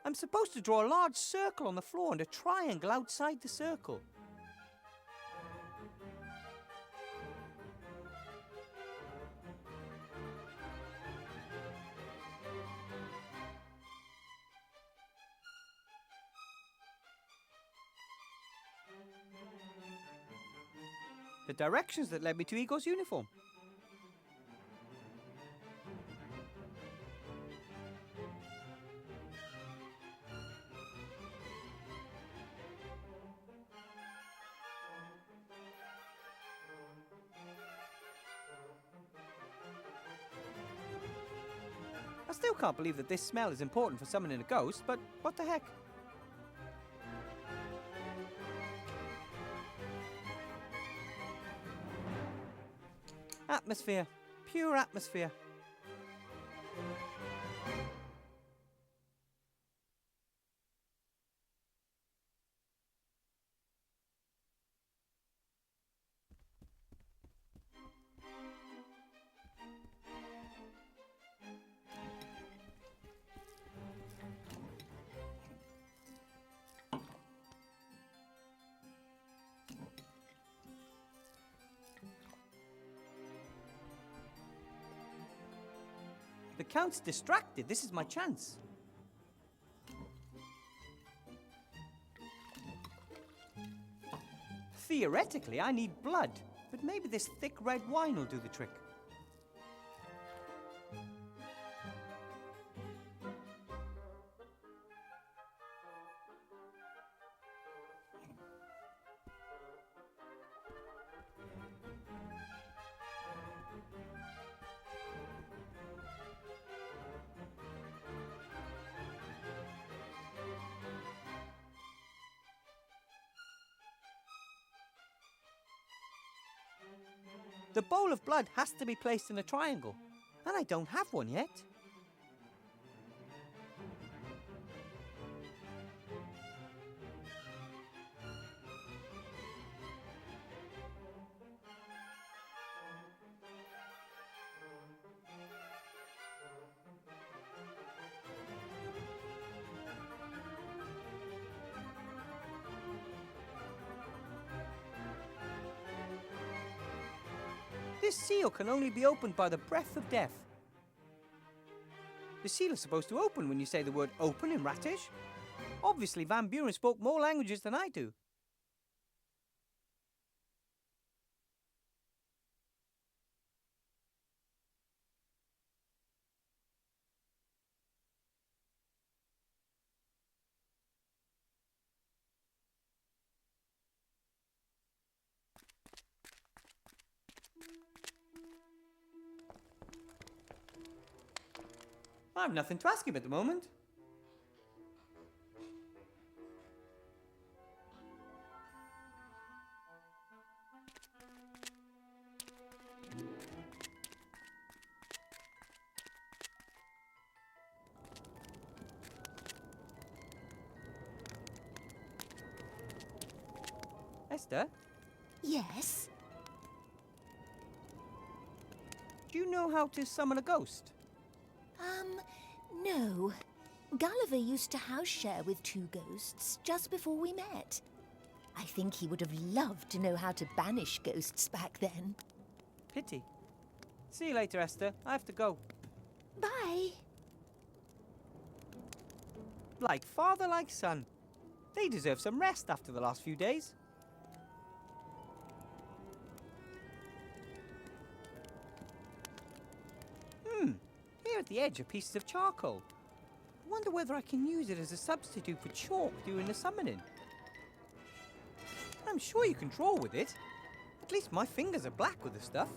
I'm supposed to draw a large circle on the floor and a triangle outside the circle. The directions that led me to Igor's uniform. I still can't believe that this smell is important for summoning a ghost, but what the heck? Atmosphere. Pure atmosphere. The Count's distracted. This is my chance. Theoretically, I need blood, but maybe this thick red wine will do the trick. The bowl of blood has to be placed in a triangle, and I don't have one yet. This seal can only be opened by the breath of death. The seal is supposed to open when you say the word open in Ratish. Obviously, Van Buren spoke more languages than I do. I have nothing to ask him at the moment. Esther? Yes? Do you know how to summon a ghost? No. Gulliver used to house share with two ghosts just before we met. I think he would have loved to know how to banish ghosts back then. Pity. See you later, Esther. I have to go. Bye. Like father, like son. They deserve some rest after the last few days. Here at the edge are pieces of charcoal. I wonder whether I can use it as a substitute for chalk during the summoning. I'm sure you can draw with it. At least my fingers are black with the stuff.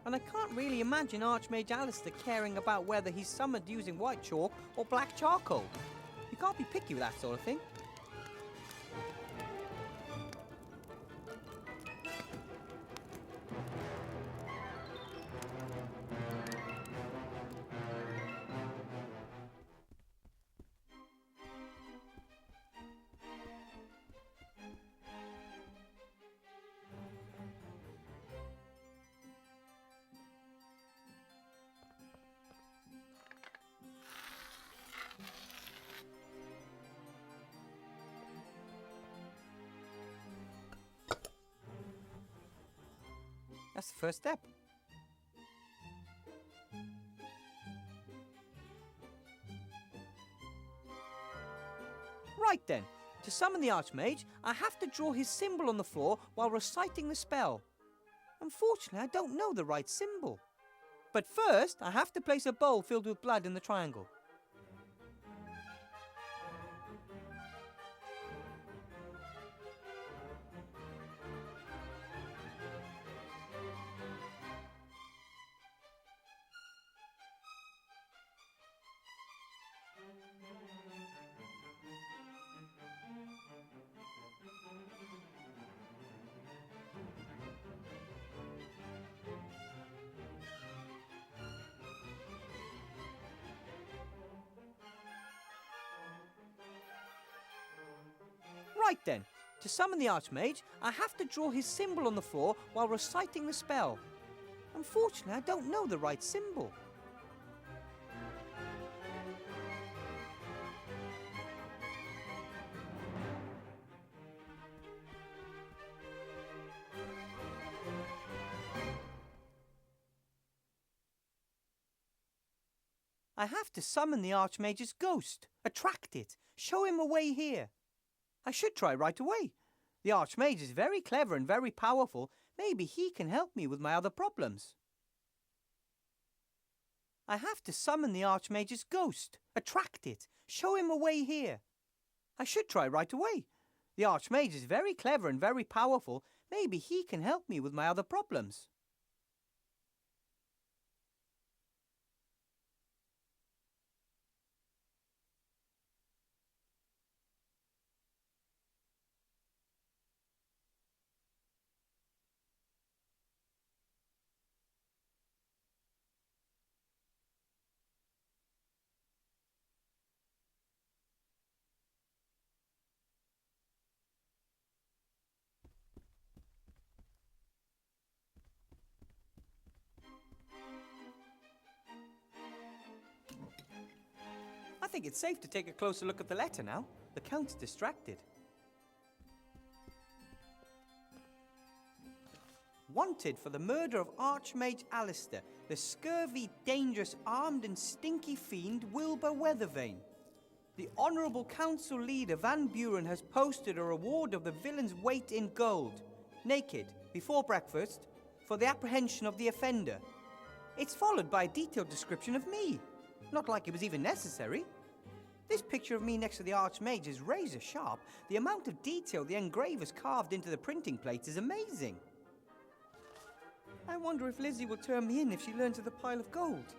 And I can't really imagine Archmage Alistair caring about whether he's summoned using white chalk or black charcoal. You can't be picky with that sort of thing. That's the first step. Right then, to summon the Archmage, I have to draw his symbol on the floor while reciting the spell. Unfortunately, I don't know the right symbol. But first, I have to place a bowl filled with blood in the triangle. Right then, to summon the Archmage, I have to draw his symbol on the floor while reciting the spell. Unfortunately, I don't know the right symbol. I have to summon the Archmage's ghost, attract it, show him a way here. I should try right away. The Archmage is very clever and very powerful. Maybe he can help me with my other problems. I have to summon the Archmage's ghost, attract it, show him a way here. I should try right away. The Archmage is very clever and very powerful. Maybe he can help me with my other problems. I think it's safe to take a closer look at the letter now. The Count's distracted. Wanted for the murder of Archmage Alistair, the scurvy, dangerous, armed and stinky fiend Wilbur Weathervane. The Honourable Council Leader Van Buren has posted a reward of the villain's weight in gold, naked, before breakfast, for the apprehension of the offender. It's followed by a detailed description of me. Not like it was even necessary. This picture of me next to the Archmage is razor sharp. The amount of detail the engravers carved into the printing plates is amazing. I wonder if Lizzie will turn me in if she learns of the pile of gold.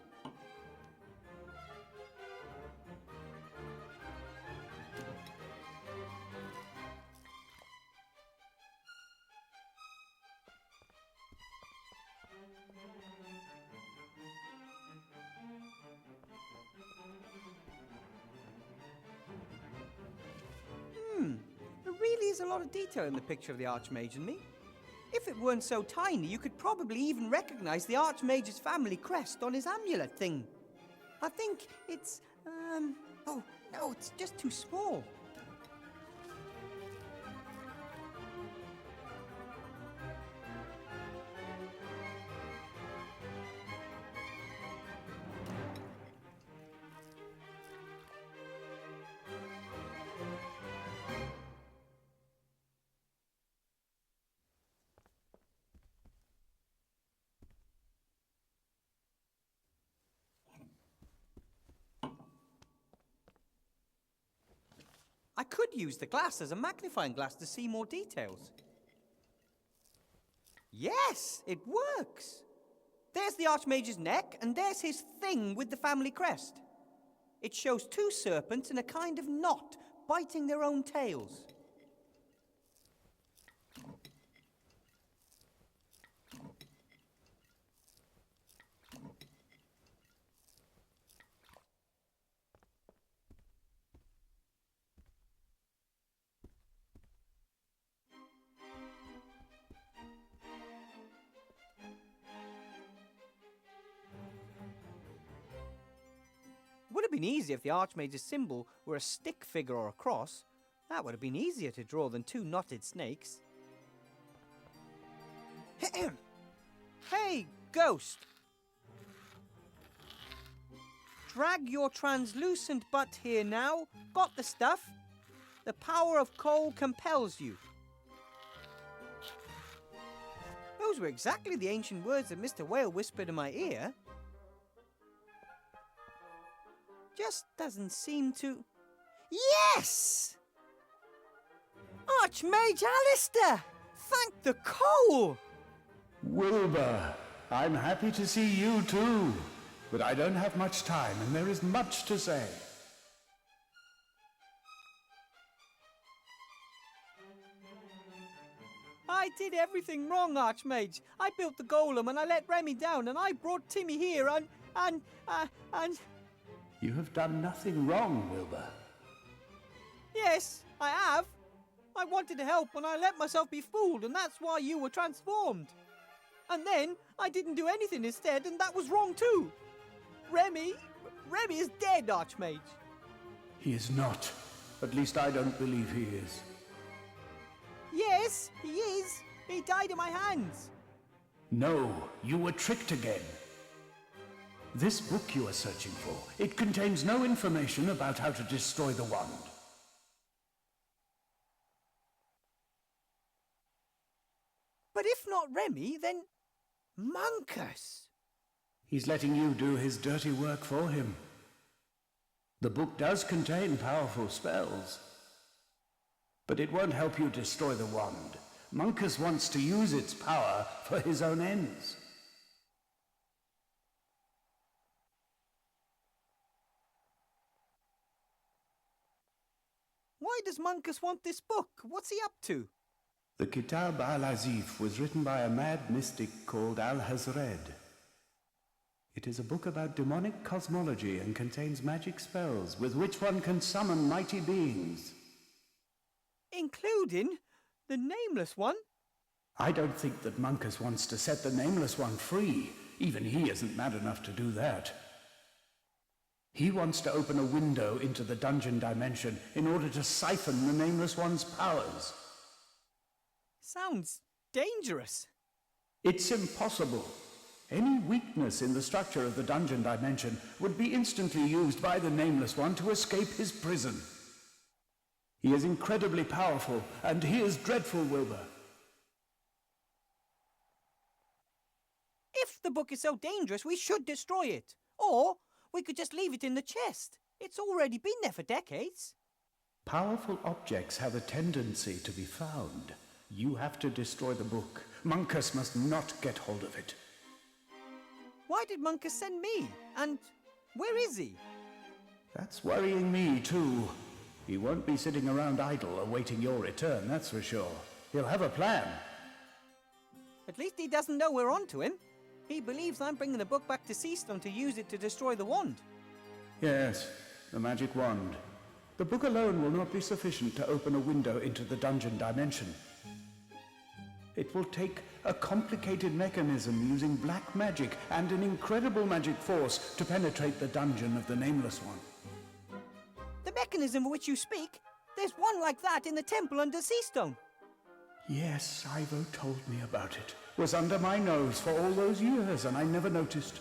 There really is a lot of detail in the picture of the Archmage and me. If it weren't so tiny, you could probably even recognize the Archmage's family crest on his amulet thing. I think it's, oh, no, it's just too small. I could use the glass as a magnifying glass to see more details. Yes, it works. There's the Archmage's neck, and there's his thing with the family crest. It shows two serpents in a kind of knot, biting their own tails. It would have been easier if the Archmage's symbol were a stick figure or a cross. That would have been easier to draw than two knotted snakes. Hey, ghost! Drag your translucent butt here now. Got the stuff? The power of coal compels you. Those were exactly the ancient words that Mr. Whale whispered in my ear. Just doesn't seem to... Yes! Archmage Alistair! Thank the coal! Wilbur, I'm happy to see you too. But I don't have much time, and there is much to say. I did everything wrong, Archmage. I built the golem and I let Remy down and I brought Timmy here and... You have done nothing wrong, Wilbur. Yes, I have. I wanted to help and I let myself be fooled and that's why you were transformed. And then I didn't do anything instead and that was wrong too. Remy is dead, Archmage. He is not. At least I don't believe he is. Yes, he is. He died in my hands. No, you were tricked again. This book you are searching for, it contains no information about how to destroy the wand. But if not Remy, then Monkus. He's letting you do his dirty work for him. The book does contain powerful spells, but it won't help you destroy the wand. Monkus wants to use its power for his own ends. Why does Monkus want this book? What's he up to? The Kitab al-Azif was written by a mad mystic called Al-Hazred. It is a book about demonic cosmology and contains magic spells with which one can summon mighty beings. Including the Nameless One? I don't think that Monkus wants to set the Nameless One free. Even he isn't mad enough to do that. He wants to open a window into the dungeon dimension in order to siphon the Nameless One's powers. Sounds dangerous. It's impossible. Any weakness in the structure of the dungeon dimension would be instantly used by the Nameless One to escape his prison. He is incredibly powerful, and he is dreadful, Wilbur. If the book is so dangerous, we should destroy it. Or we could just leave it in the chest. It's already been there for decades. Powerful objects have a tendency to be found. You have to destroy the book. Monkus must not get hold of it. Why did Monkus send me? And where is he? That's worrying me, too. He won't be sitting around idle awaiting your return, that's for sure. He'll have a plan. At least he doesn't know we're onto him. He believes I'm bringing the book back to Seastone to use it to destroy the wand. Yes, the magic wand. The book alone will not be sufficient to open a window into the dungeon dimension. It will take a complicated mechanism using black magic and an incredible magic force to penetrate the dungeon of the Nameless One. The mechanism of which you speak, there's one like that in the temple under Seastone. Yes, Ivo told me about it. Was under my nose for all those years and I never noticed.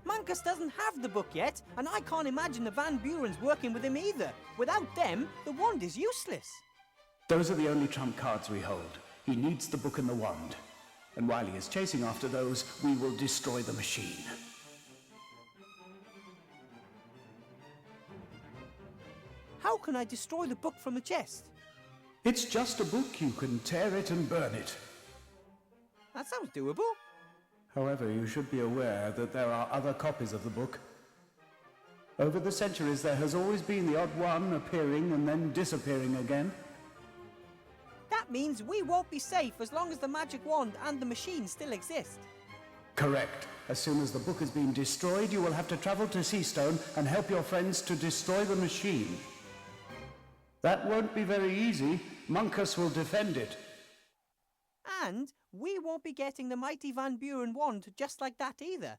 Monkus doesn't have the book yet, and I can't imagine the Van Burens working with him either. Without them, the wand is useless. Those are the only trump cards we hold. He needs the book and the wand. And while he is chasing after those, we will destroy the machine. How can I destroy the book from the chest? It's just a book. You can tear it and burn it. That sounds doable. However, you should be aware that there are other copies of the book. Over the centuries, there has always been the odd one appearing and then disappearing again. That means we won't be safe as long as the magic wand and the machine still exist. Correct. As soon as the book has been destroyed, you will have to travel to Seastone and help your friends to destroy the machine. That won't be very easy. Monkus will defend it. And we won't be getting the mighty Van Buren wand just like that either.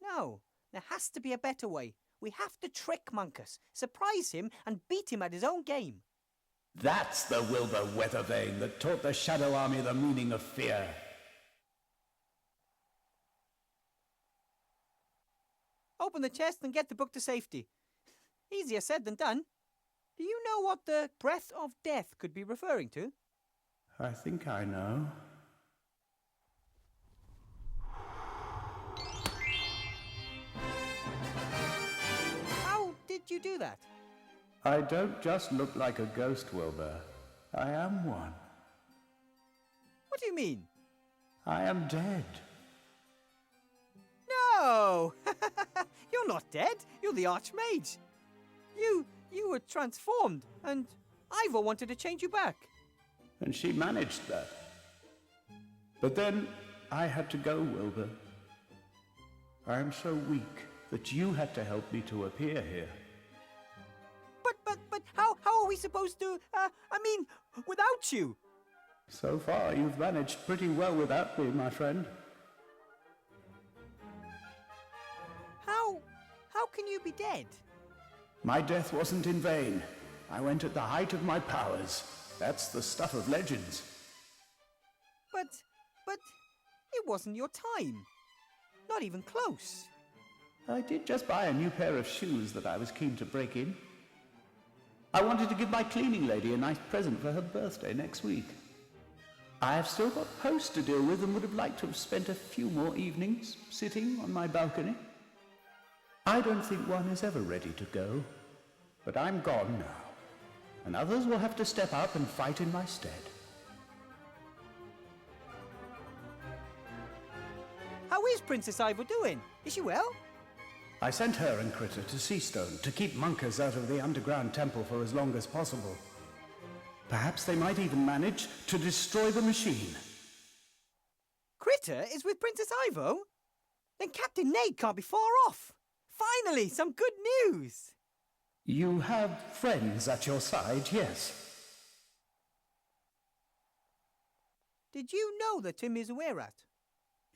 No. There has to be a better way. We have to trick Monkus, surprise him, and beat him at his own game. That's the Wilbur Weathervane that taught the Shadow Army the meaning of fear. Open the chest and get the book to safety. Easier said than done. Do you know what the breath of death could be referring to? I think I know. How did you do that? I don't just look like a ghost, Wilbur. I am one. What do you mean? I am dead. No! You're not dead. You're the Archmage. You were transformed, and Ivor wanted to change you back. And she managed that. But then I had to go, Wilbur. I am so weak that you had to help me to appear here. But how are we supposed to, without you? So far, you've managed pretty well without me, my friend. How can you be dead? My death wasn't in vain. I went at the height of my powers. That's the stuff of legends. But it wasn't your time. Not even close. I did just buy a new pair of shoes that I was keen to break in. I wanted to give my cleaning lady a nice present for her birthday next week. I have still got posts to deal with and would have liked to have spent a few more evenings sitting on my balcony. I don't think one is ever ready to go, but I'm gone now, and others will have to step up and fight in my stead. How is Princess Ivor doing? Is she well? I sent her and Critter to Seastone to keep monkers out of the underground temple for as long as possible. Perhaps they might even manage to destroy the machine. Critter is with Princess Ivor? Then Captain Nate can't be far off. Finally, some good news. You have friends at your side, yes. Did you know that Tim is a were-rat?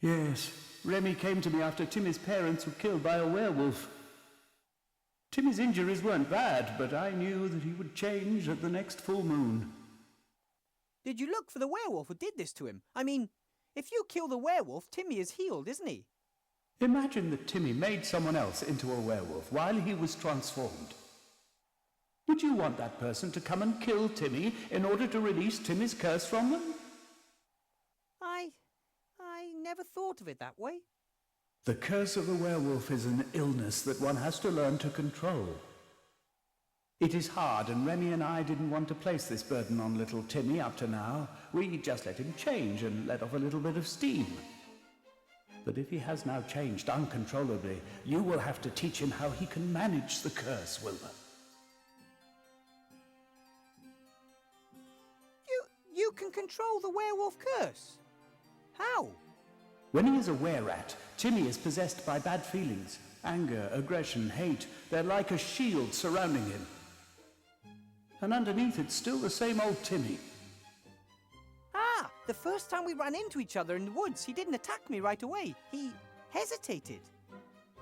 Yes, Remy came to me after Timmy's parents were killed by a werewolf. Timmy's injuries weren't bad, but I knew that he would change at the next full moon. Did you look for the werewolf who did this to him? I mean, if you kill the werewolf, Timmy is healed, isn't he? Imagine that Timmy made someone else into a werewolf while he was transformed. Would you want that person to come and kill Timmy in order to release Timmy's curse from them? I never thought of it that way. The curse of the werewolf is an illness that one has to learn to control. It is hard, and Remy and I didn't want to place this burden on little Timmy up to now. We just let him change and let off a little bit of steam. But if he has now changed uncontrollably, you will have to teach him how he can manage the curse, Wilbur. You can control the werewolf curse? How? When he is a were-rat, Timmy is possessed by bad feelings. Anger, aggression, hate. They're like a shield surrounding him. And underneath it's still the same old Timmy. Ah, the first time we ran into each other in the woods, he didn't attack me right away. He hesitated.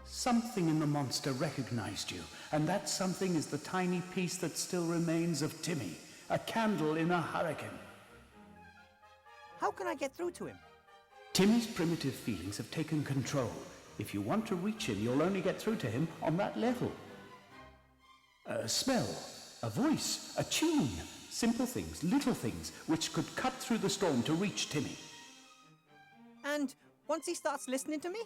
Something in the monster recognized you, and that something is the tiny piece that still remains of Timmy. A candle in a hurricane. How can I get through to him? Timmy's primitive feelings have taken control. If you want to reach him, you'll only get through to him on that level. A smell, a voice, a tune. Simple things, little things, which could cut through the storm to reach Timmy. And once he starts listening to me?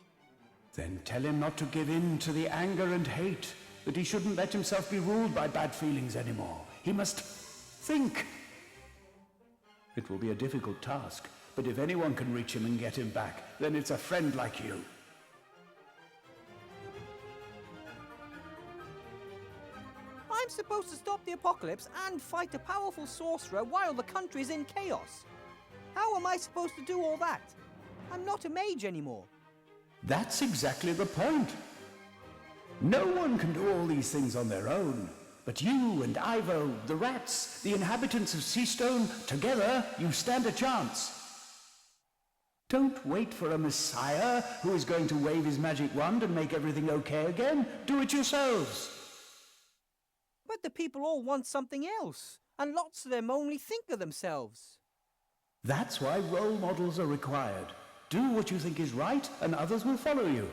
Then tell him not to give in to the anger and hate, that he shouldn't let himself be ruled by bad feelings anymore. He must think. It will be a difficult task, but if anyone can reach him and get him back, then it's a friend like you. I'm supposed to stop the apocalypse and fight a powerful sorcerer while the country's in chaos. How am I supposed to do all that? I'm not a mage anymore. That's exactly the point. No one can do all these things on their own. But you and Ivo, the rats, the inhabitants of Seastone, together you stand a chance. Don't wait for a messiah who is going to wave his magic wand and make everything okay again. Do it yourselves. But the people all want something else, and lots of them only think of themselves. That's why role models are required. Do what you think is right, and others will follow you.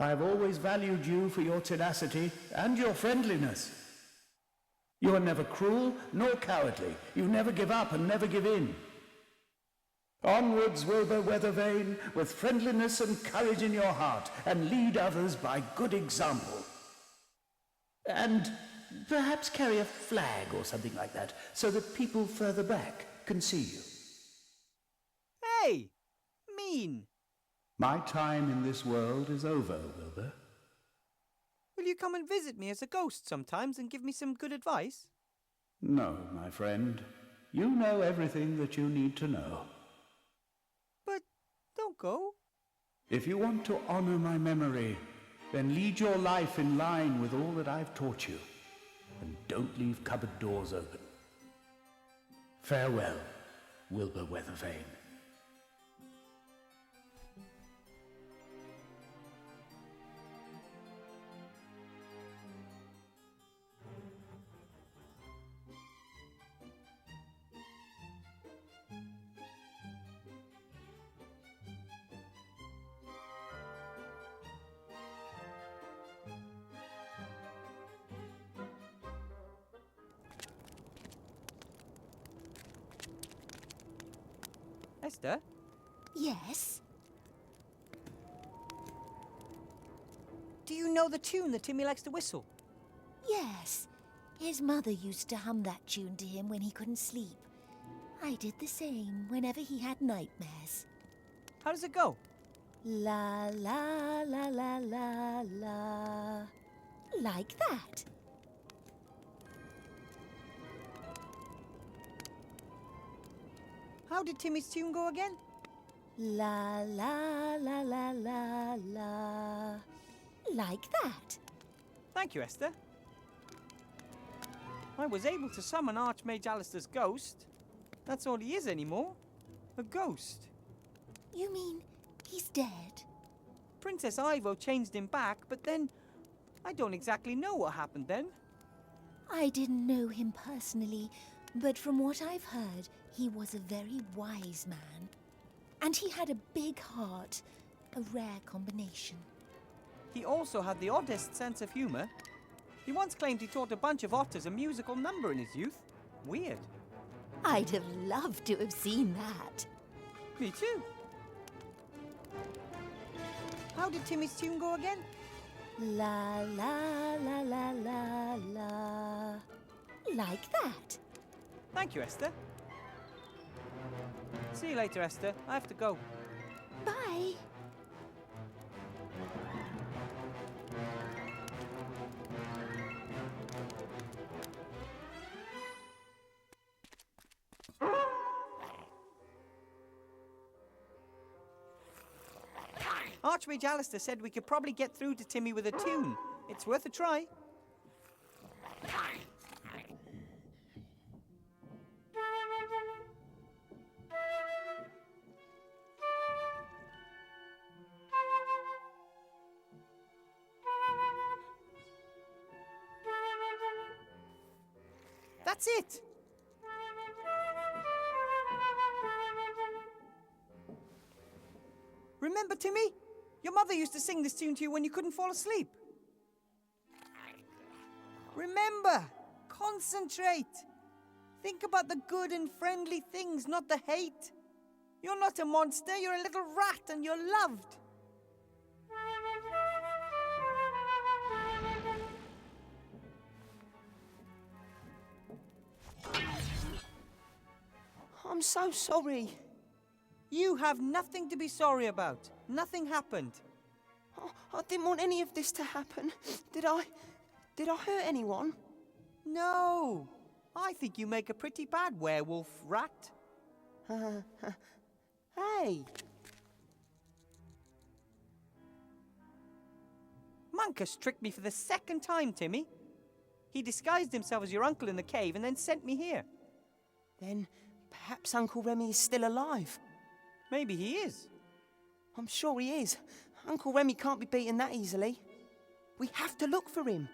I have always valued you for your tenacity and your friendliness. You are never cruel nor cowardly. You never give up and never give in. Onwards, Wilbur Weathervane, with friendliness and courage in your heart, and lead others by good example. And perhaps carry a flag or something like that, so that people further back can see you. Hey! Mean! My time in this world is over, Wilbur. Will you come and visit me as a ghost sometimes and give me some good advice? No, my friend. You know everything that you need to know. But don't go. If you want to honor my memory, then lead your life in line with all that I've taught you. And don't leave cupboard doors open. Farewell, Wilbur Weathervane. Esther? Yes? Do you know the tune that Timmy likes to whistle? Yes. His mother used to hum that tune to him when he couldn't sleep. I did the same whenever he had nightmares. How does it go? La la la la la la. Like that. How did Timmy's tune go again? La la la la la la. Like that. Thank you, Esther. I was able to summon Archmage Alistair's ghost. That's all he is anymore. A ghost. You mean he's dead? Princess Ivo changed him back, but then I don't exactly know what happened then. I didn't know him personally, but from what I've heard, he was a very wise man. And he had a big heart, a rare combination. He also had the oddest sense of humour. He once claimed he taught a bunch of otters a musical number in his youth. Weird. I'd have loved to have seen that. Me too. How did Timmy's tune go again? La la la la la la. Like that. Thank you, Esther. See you later, Esther. I have to go. Bye. Archmage Alistair said we could probably get through to Timmy with a tune. It's worth a try. That's it! Remember, Timmy? Your mother used to sing this tune to you when you couldn't fall asleep. Remember! Concentrate! Think about the good and friendly things, not the hate. You're not a monster, you're a little rat and you're loved. I'm so sorry. You have nothing to be sorry about. Nothing happened. Oh, I didn't want any of this to happen. Did I? Did I hurt anyone? No. I think you make a pretty bad werewolf rat. Hey. Munkus tricked me for the second time, Timmy. He disguised himself as your uncle in the cave and then sent me here. Then perhaps Uncle Remy is still alive. Maybe he is. I'm sure he is. Uncle Remy can't be beaten that easily. We have to look for him.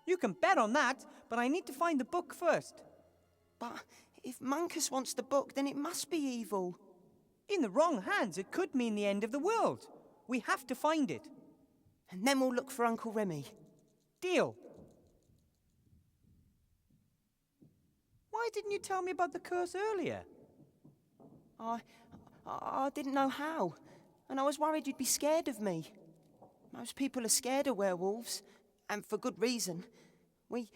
You can bet on that, but I need to find the book first. But if Munkus wants the book, then it must be evil. In the wrong hands, it could mean the end of the world. We have to find it. And then we'll look for Uncle Remy. Deal. Why didn't you tell me about the curse earlier? I didn't know how. And I was worried you'd be scared of me. Most people are scared of werewolves. And for good reason. We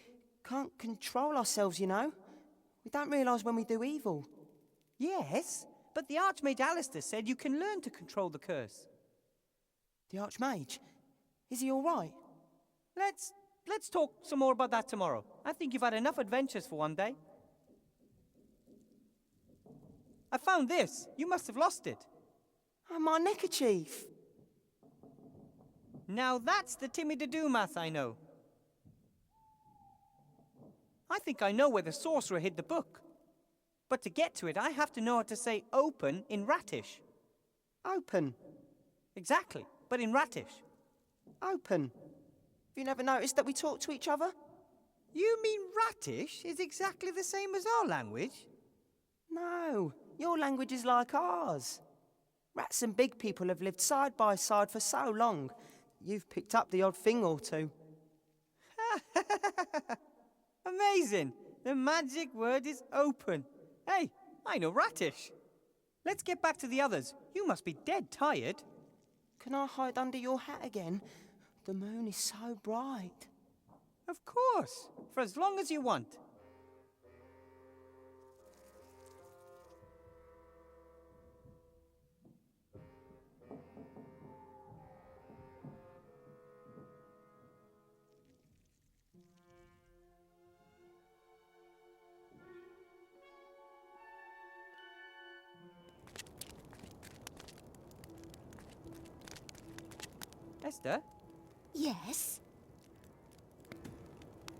can't control ourselves, you know. We don't realise when we do evil. Yes, but the Archmage Alistair said you can learn to control the curse. The Archmage? Is he all right? Let's talk some more about that tomorrow. I think you've had enough adventures for one day. I found this. You must have lost it. Oh, my neckerchief. Now that's the Timmy the Doomas I know. I think I know where the sorcerer hid the book. But to get to it, I have to know how to say open in Ratish. Open? Exactly, but in Ratish. Open? Have you never noticed that we talk to each other? You mean Ratish is exactly the same as our language? No, your language is like ours. Rats and big people have lived side by side for so long. You've picked up the odd thing or two. Amazing! The magic word is open. Hey, I know Ratish. Let's get back to the others. You must be dead tired. Can I hide under your hat again? The moon is so bright. Of course, for as long as you want. Esther, Yes?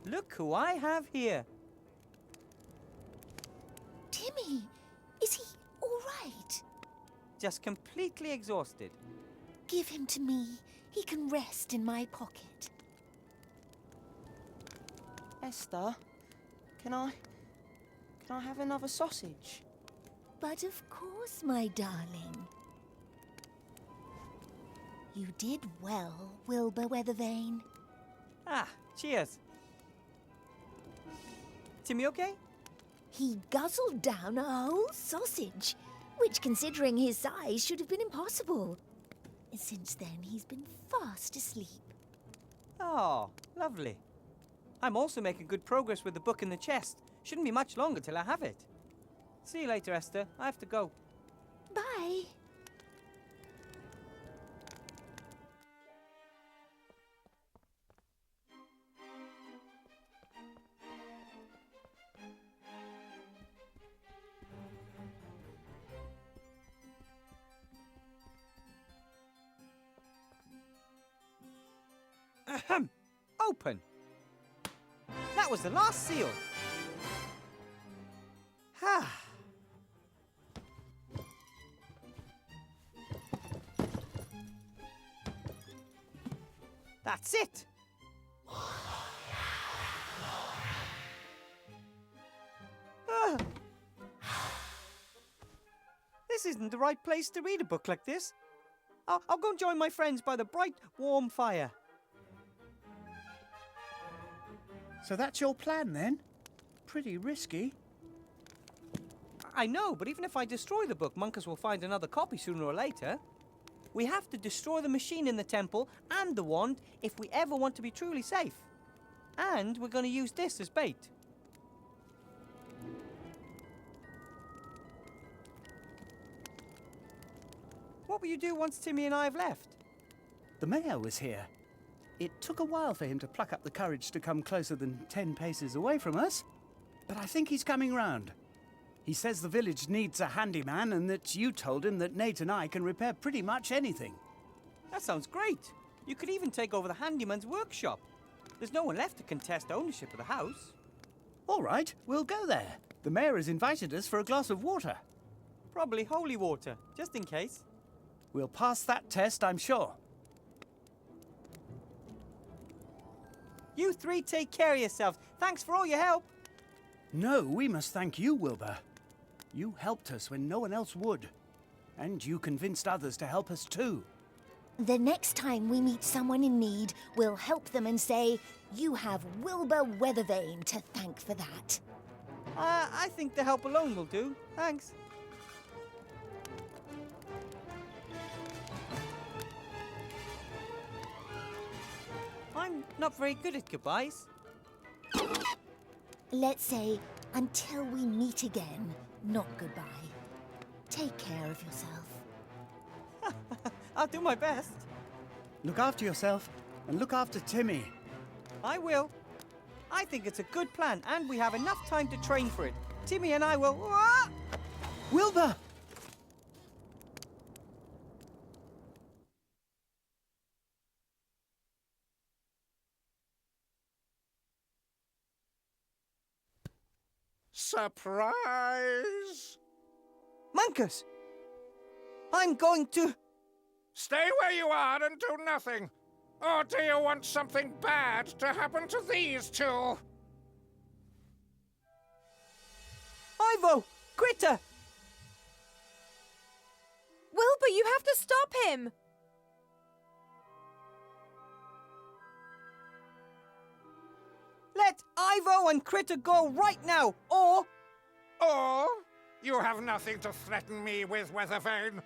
look who I have here. Timmy, is he all right? Just completely exhausted. Give him to me. He can rest in my pocket. Esther, can I have another sausage? But of course, my darling. You did well, Wilbur Weathervane. Ah, cheers. Timmy okay? He guzzled down a whole sausage, which, considering his size, should have been impossible. Since then, he's been fast asleep. Oh, lovely. I'm also making good progress with the book in the chest. Shouldn't be much longer till I have it. See you later, Esther. I have to go. Bye. Ahem. Open. That was the last seal. Ha. That's it. Ah. This isn't the right place to read a book like this. I'll go and join my friends by the bright, warm fire. So that's your plan, then? Pretty risky. I know, but even if I destroy the book, Monkus will find another copy sooner or later. We have to destroy the machine in the temple and the wand if we ever want to be truly safe. And we're going to use this as bait. What will you do once Timmy and I have left? The mayor was here. It took a while for him to pluck up the courage to come closer than 10 paces away from us, but I think he's coming round. He says the village needs a handyman and that you told him that Nate and I can repair pretty much anything. That sounds great. You could even take over the handyman's workshop. There's no one left to contest ownership of the house. All right, we'll go there. The mayor has invited us for a glass of water. Probably holy water, just in case. We'll pass that test, I'm sure. You three take care of yourselves. Thanks for all your help. No, we must thank you, Wilbur. You helped us when no one else would. And you convinced others to help us too. The next time we meet someone in need, we'll help them and say, "You have Wilbur Weathervane to thank for that." I think the help alone will do. Thanks. I'm not very good at goodbyes. Let's say, "Until we meet again," not goodbye. Take care of yourself. I'll do my best. Look after yourself and look after Timmy. I will. I think it's a good plan, and we have enough time to train for it. Timmy and I will... Ah! Wilbur! Surprise! Mankus! I'm going to... Stay where you are and do nothing. Or do you want something bad to happen to these two? Ivo! Critter! Wilbur, you have to stop him! Let Ivo and Critter go right now, or... Or you have nothing to threaten me with, Weathervane.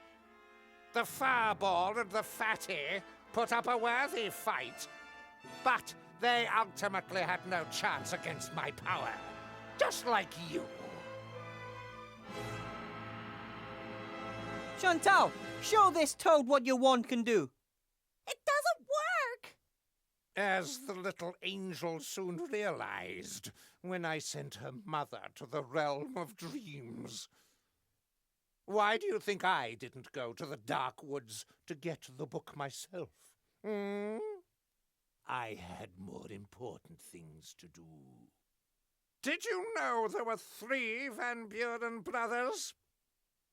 The Fireball and the Fatty put up a worthy fight, but they ultimately had no chance against my power, just like you. Chantal, show this toad what your wand can do. It doesn't work! As the little angel soon realized when I sent her mother to the realm of dreams. Why do you think I didn't go to the dark woods to get the book myself? Hmm? I had more important things to do. Did you know there were 3 Van Buren brothers?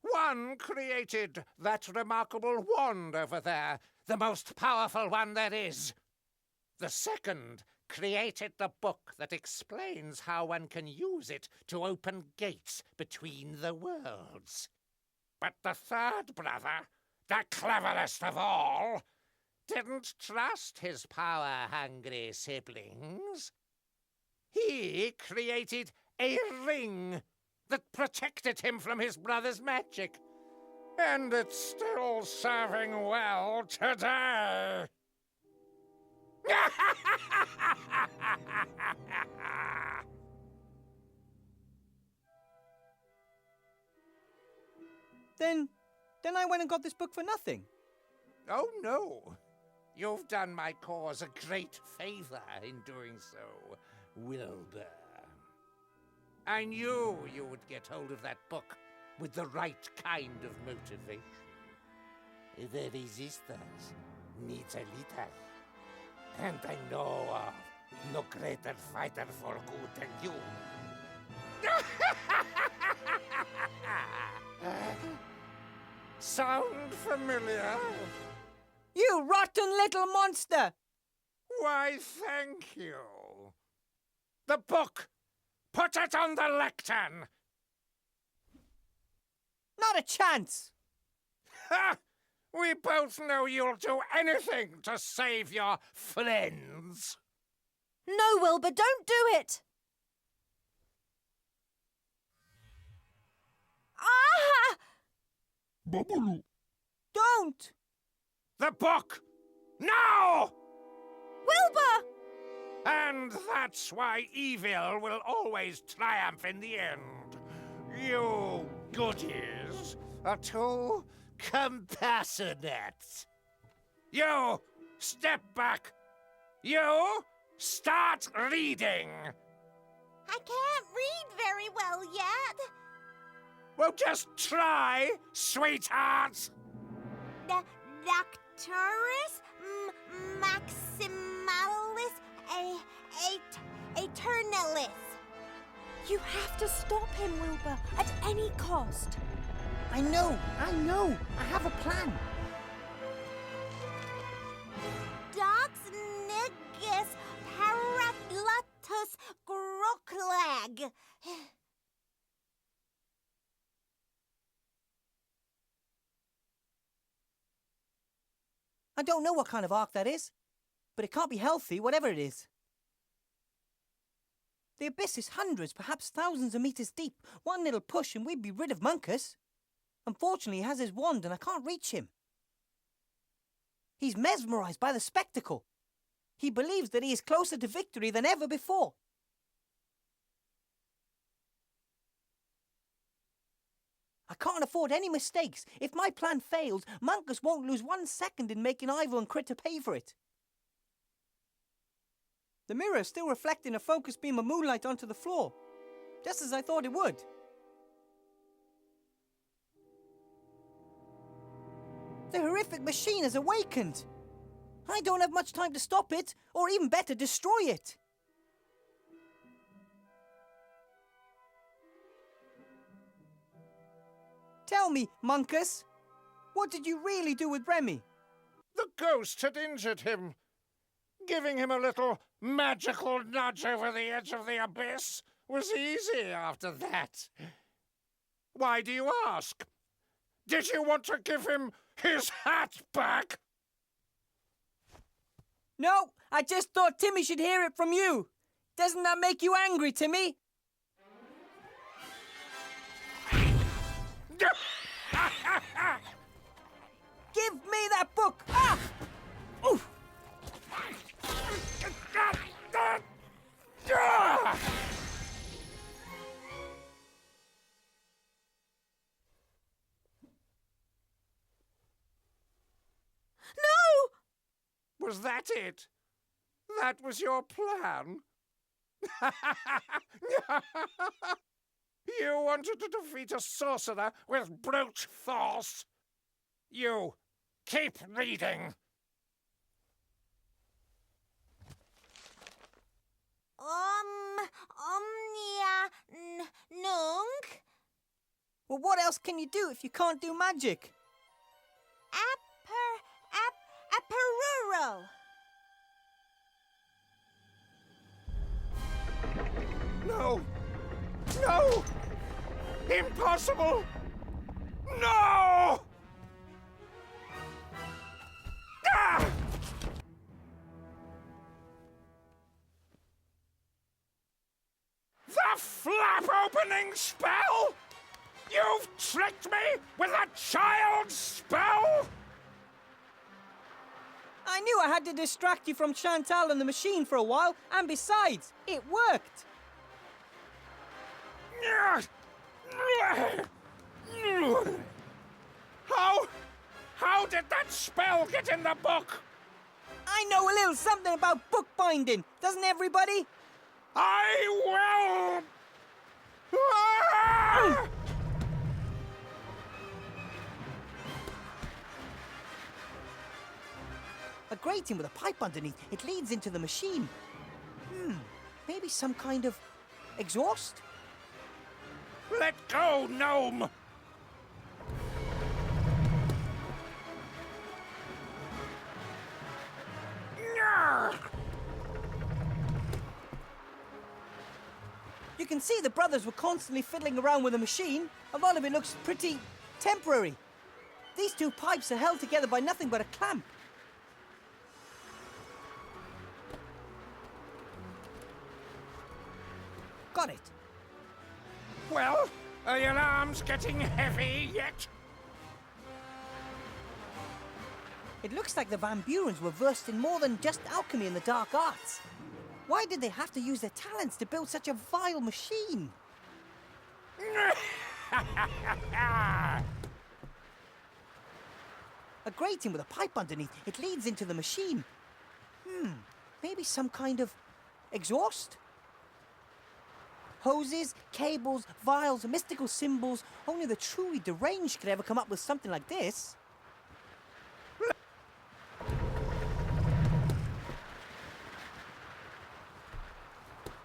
One created that remarkable wand over there, the most powerful one there is. The second created the book that explains how one can use it to open gates between the worlds. But the third brother, the cleverest of all, didn't trust his power-hungry siblings. He created a ring that protected him from his brother's magic. And it's still serving well today. Then I went and got this book for nothing. Oh, no. You've done my cause a great favor in doing so, Wilbur. I knew you would get hold of that book with the right kind of motivation. The resistance needs a leader. And I know of no greater fighter for good than you. Sound familiar? You rotten little monster! Why, thank you. The book! Put it on the lectern! Not a chance! Ha! We both know you'll do anything to save your friends. No, Wilbur, don't do it! Ah! Don't! The book! Now! Wilbur! And that's why evil will always triumph in the end. You goodies are too compassionate. You, step back. You, start reading. I can't read very well yet. Well, just try, sweetheart. Nocturus Maximalis Aeternalis. You have to stop him, Wilbur, at any cost. I know. I have a plan. Dox Nigus Paraglatus Groklag. I don't know what kind of arc that is, but it can't be healthy, whatever it is. The abyss is hundreds, perhaps thousands of meters deep. One little push and we'd be rid of Munkus. Unfortunately, he has his wand and I can't reach him. He's mesmerized by the spectacle. He believes that he is closer to victory than ever before. I can't afford any mistakes. If my plan fails, Munkus won't lose 1 second in making Ivor and Critter pay for it. The mirror is still reflecting a focus beam of moonlight onto the floor, just as I thought it would. The horrific machine has awakened. I don't have much time to stop it, or even better, destroy it. Tell me, Munkus, what did you really do with Remy? The ghost had injured him. Giving him a little magical nudge over the edge of the abyss was easy after that. Why do you ask? Did you want to give him his hat back? No, I just thought Timmy should hear it from you. Doesn't that make you angry, Timmy? Give me that book! Ah! Oof! No! Was that it? That was your plan? You wanted to defeat a sorcerer with brute force? You keep reading. Yeah, nung? Well, what else can you do if you can't do magic? Apparuro. No! No! Impossible! No! Ah! The flap opening spell? You've tricked me with a child's spell? I knew I had to distract you from Chantal and the machine for a while, and besides, it worked. How did that spell get in the book? I know a little something about bookbinding, doesn't everybody? I will! Ah! A grating with a pipe underneath. It leads into the machine. Maybe some kind of exhaust? Let go, gnome! You can see the brothers were constantly fiddling around with the machine. A lot of it looks pretty temporary. These two pipes are held together by nothing but a clamp. Got it. Well, are your arms getting heavy yet? It looks like the Van Burens were versed in more than just alchemy and the dark arts. Why did they have to use their talents to build such a vile machine? A grating with a pipe underneath. It leads into the machine. Maybe some kind of exhaust? Hoses, cables, vials, mystical symbols. Only the truly deranged could ever come up with something like this.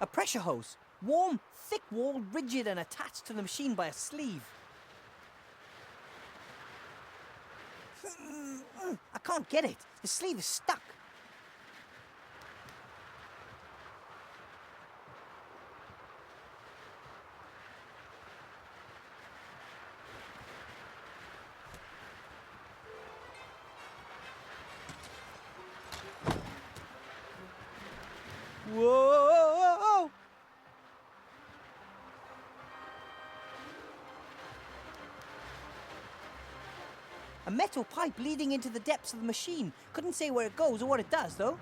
A pressure hose. Warm, thick-walled, rigid and attached to the machine by a sleeve. I can't get it. The sleeve is stuck. Whoa! A metal pipe leading into the depths of the machine. Couldn't say where it goes or what it does, though.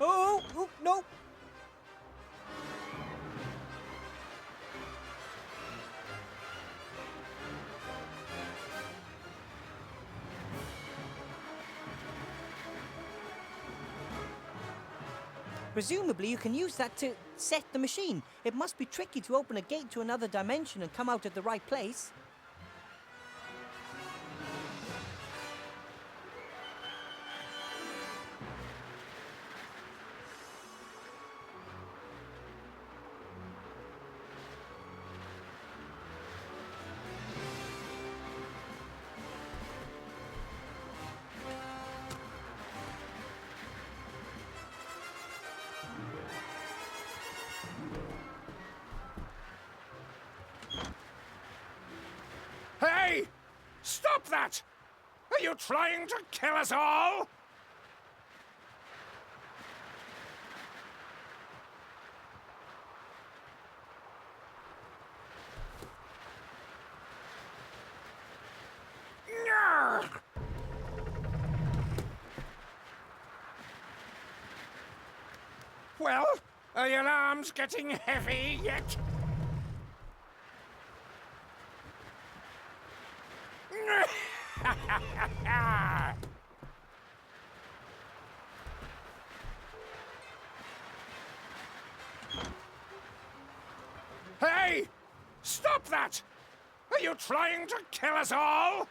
Oh, no! Presumably you can use that to set the machine. It must be tricky to open a gate to another dimension and come out at the right place. Hey! Stop that! Are you trying to kill us all? Nyah! Well, are your arms getting heavy yet? Hey! Stop that! Are you trying to kill us all?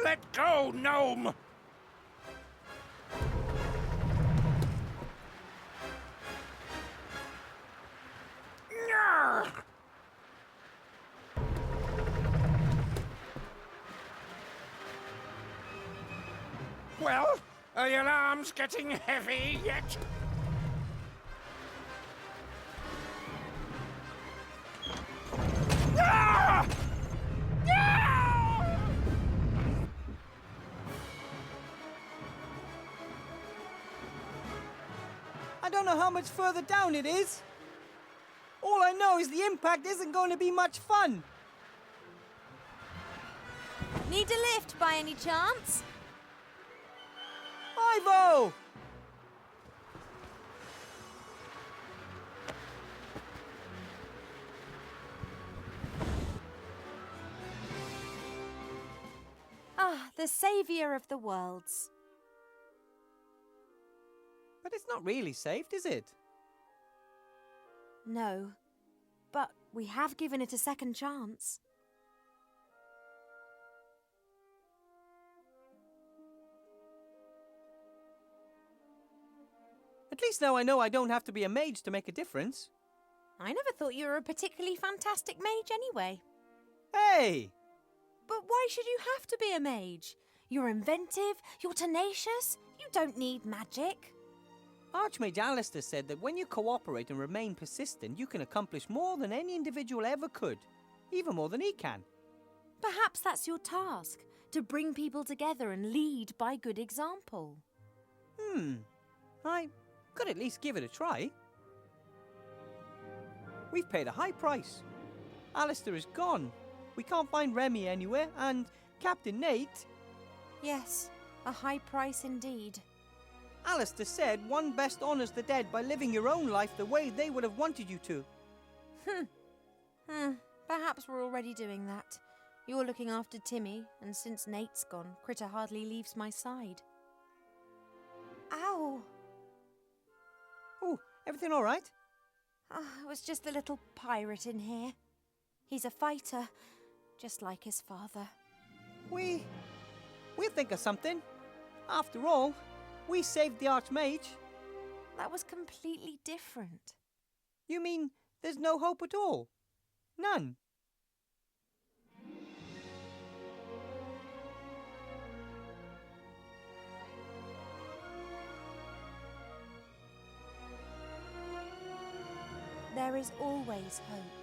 Let go, gnome! Nyah! Well, are your arms getting heavy yet? Ah! Ah! I don't know how much further down it is. All I know is the impact isn't going to be much fun. Need a lift by any chance? Ivo! Ah, the saviour of the worlds. But it's not really saved, is it? No, but we have given it a second chance. At least now I know I don't have to be a mage to make a difference. I never thought you were a particularly fantastic mage anyway. Hey! But why should you have to be a mage? You're inventive, you're tenacious, you don't need magic. Archmage Alistair said that when you cooperate and remain persistent, you can accomplish more than any individual ever could. Even more than he can. Perhaps that's your task, to bring people together and lead by good example. I could at least give it a try. We've paid a high price. Alistair is gone. We can't find Remy anywhere, and Captain Nate... Yes, a high price indeed. Alistair said one best honours the dead by living your own life the way they would have wanted you to. Perhaps we're already doing that. You're looking after Timmy, and since Nate's gone, Critter hardly leaves my side. Ow! Oh, everything all right? It was just the little pirate in here. He's a fighter, just like his father. We'll think of something. After all, we saved the Archmage. That was completely different. You mean there's no hope at all? None. There is always hope.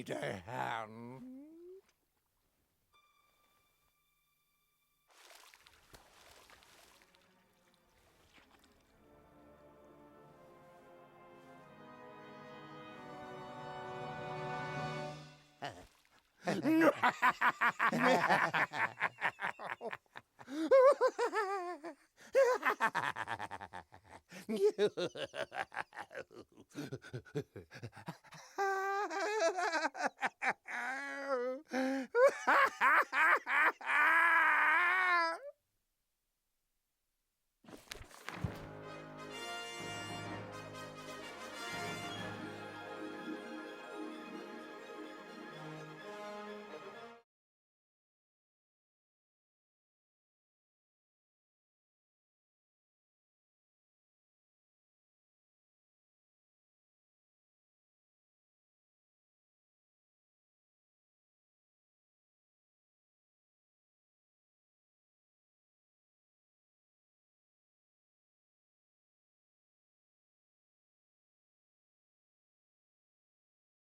need a hand?